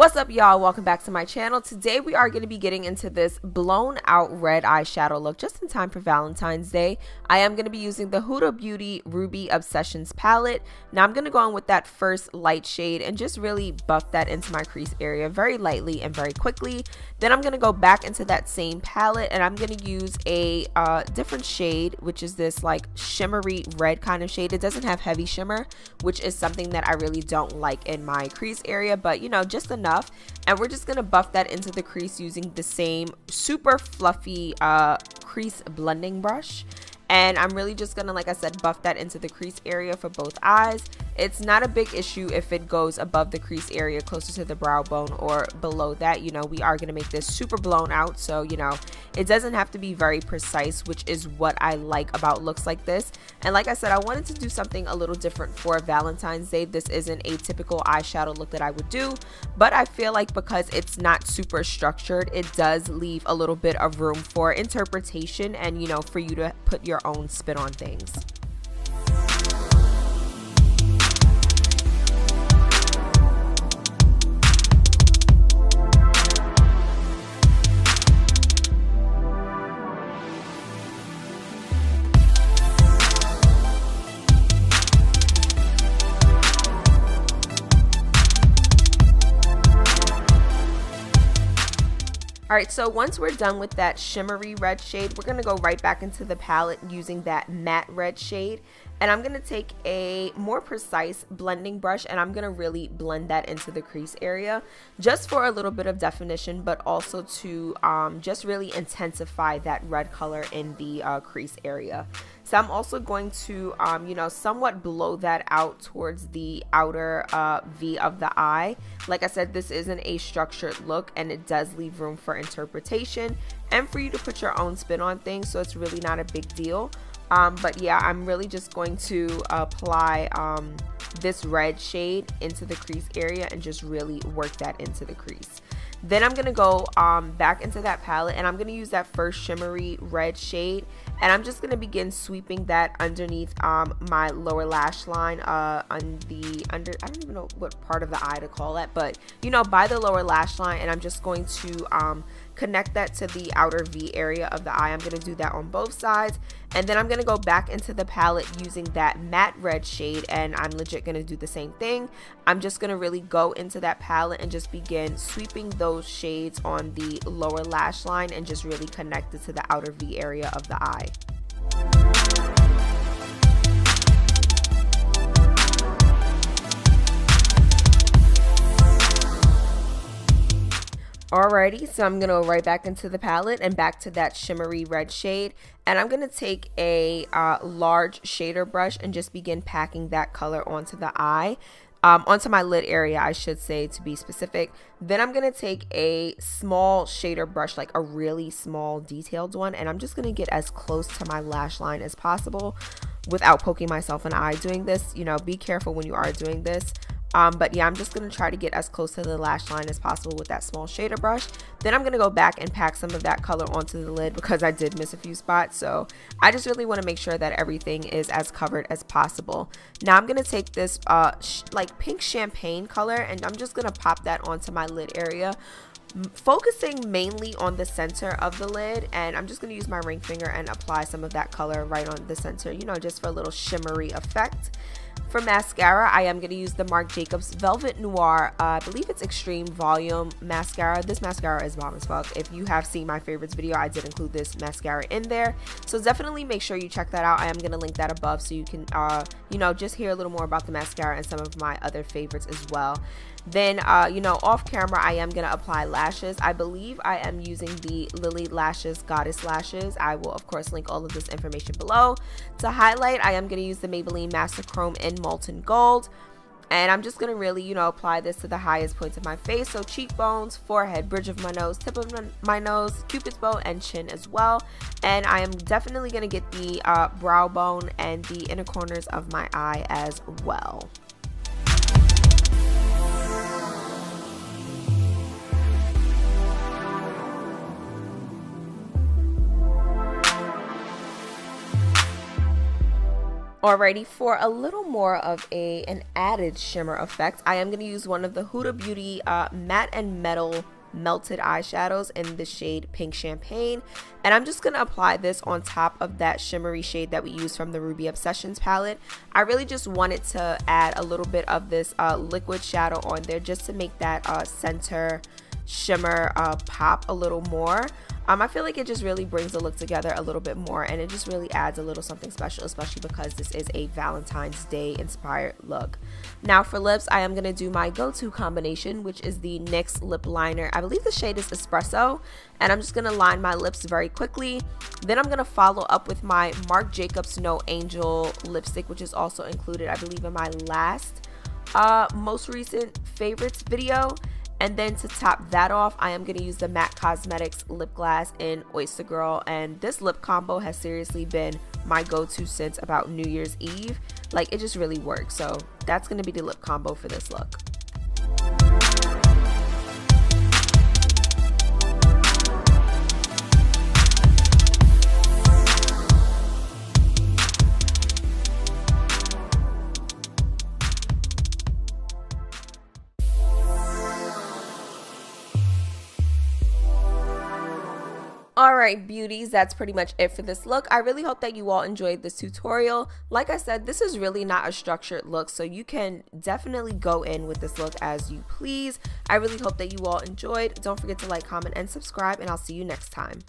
What's up, y'all? Welcome back to my channel. Today we are going to be getting into this blown out red eyeshadow look just in time for Valentine's Day. I am going to be using the Huda Beauty Ruby Obsessions palette. Now I'm going to go on with that first light shade and just really buff that into my crease area very lightly and very quickly. Then I'm going to go back into that same palette and I'm going to use a different shade, which is this like shimmery red kind of shade. It doesn't have heavy shimmer, which is something that I really don't like in my crease area, but you know, just enough. And we're just going to buff that into the crease using the same super fluffy crease blending brush. And I'm really just gonna, like I said, buff that into the crease area for both eyes. It's not a big issue if it goes above the crease area closer to the brow bone or below that. You know, we are gonna make this super blown out, so you know, it doesn't have to be very precise, which is what I like about looks like this. And like I said, I wanted to do something a little different for Valentine's Day. This isn't a typical eyeshadow look that I would do, but I feel like because it's not super structured, it does leave a little bit of room for interpretation and, you know, for you to put your own spin on things. Alright, so once we're done with that shimmery red shade, we're going to go right back into the palette using that matte red shade. And I'm going to take a more precise blending brush and I'm going to really blend that into the crease area just for a little bit of definition, but also to just really intensify that red color in the crease area. So I'm also going to, you know, somewhat blow that out towards the outer V of the eye. Like I said, this isn't a structured look and it does leave room for interpretation and for you to put your own spin on things, so it's really not a big deal. But yeah, I'm really just going to apply this red shade into the crease area and just really work that into the crease. Then I'm going to go back into that palette and I'm going to use that first shimmery red shade and I'm just going to begin sweeping that underneath my lower lash line on the I don't even know what part of the eye to call that, but you know, by the lower lash line, and I'm just going to connect that to the outer V area of the eye. I'm going to do that on both sides, and then I'm going to go back into the palette using that matte red shade and I'm legit going to do the same thing. I'm just going to really go into that palette and just begin sweeping those shades on the lower lash line and just really connect it to the outer V area of the eye. Alrighty, so I'm going to go right back into the palette and back to that shimmery red shade. And I'm going to take a large shader brush and just begin packing that color onto the eye. Onto my lid area, I should say, to be specific. Then I'm going to take a small shader brush, like a really small detailed one, and I'm just going to get as close to my lash line as possible without poking myself in the eye doing this. You know, be careful when you are doing this. But yeah, I'm just going to try to get as close to the lash line as possible with that small shader brush. Then I'm going to go back and pack some of that color onto the lid because I did miss a few spots. So I just really want to make sure that everything is as covered as possible. Now I'm going to take this like pink champagne color and I'm just going to pop that onto my lid area, focusing mainly on the center of the lid, and I'm just going to use my ring finger and apply some of that color right on the center, you know, just for a little shimmery effect. For mascara, I am going to use the Marc Velvet Noir, I believe it's Extreme Volume Mascara. This mascara is bomb as fuck. If you have seen my favorites video, I did include this mascara in there. So definitely make sure you check that out. I am going to link that above so you can, you know, just hear a little more about the mascara and some of my other favorites as well. Then, you know, off camera, I am going to apply lashes. I believe I am using the Lilly Lashes Goddess Lashes. I will, of course, link all of this information below. To highlight, I am going to use the Maybelline Master Chrome in Molten Gold. And I'm just going to really, you know, apply this to the highest points of my face. So cheekbones, forehead, bridge of my nose, tip of my nose, cupid's bow, and chin as well. And I am definitely going to get the brow bone and the inner corners of my eye as well. Alrighty, for a little more of an added shimmer effect, I am going to use one of the Huda Beauty Matte and Metal Melted eyeshadows in the shade Pink Champagne, and I'm just going to apply this on top of that shimmery shade that we used from the Ruby Obsessions palette. I really just wanted to add a little bit of this liquid shadow on there just to make that center shimmer pop a little more. I feel like it just really brings the look together a little bit more, and it just really adds a little something special, especially because this is a Valentine's Day inspired look. Now for lips, I am going to do my go-to combination, which is the NYX lip liner. I believe the shade is Espresso, and I'm just going to line my lips very quickly. Then I'm going to follow up with my Marc Jacobs No Angel lipstick, which is also included, I believe, in my last most recent favorites video. And then to top that off, I am going to use the MAC Cosmetics lip gloss in Oyster Girl, and this lip combo has seriously been my go-to since about New Year's Eve. Like, it just really works. So that's going to be the lip combo for this look. Alright beauties, that's pretty much it for this look. I really hope that you all enjoyed this tutorial. Like I said, this is really not a structured look, so you can definitely go in with this look as you please. I really hope that you all enjoyed. Don't forget to like, comment, and subscribe, and I'll see you next time.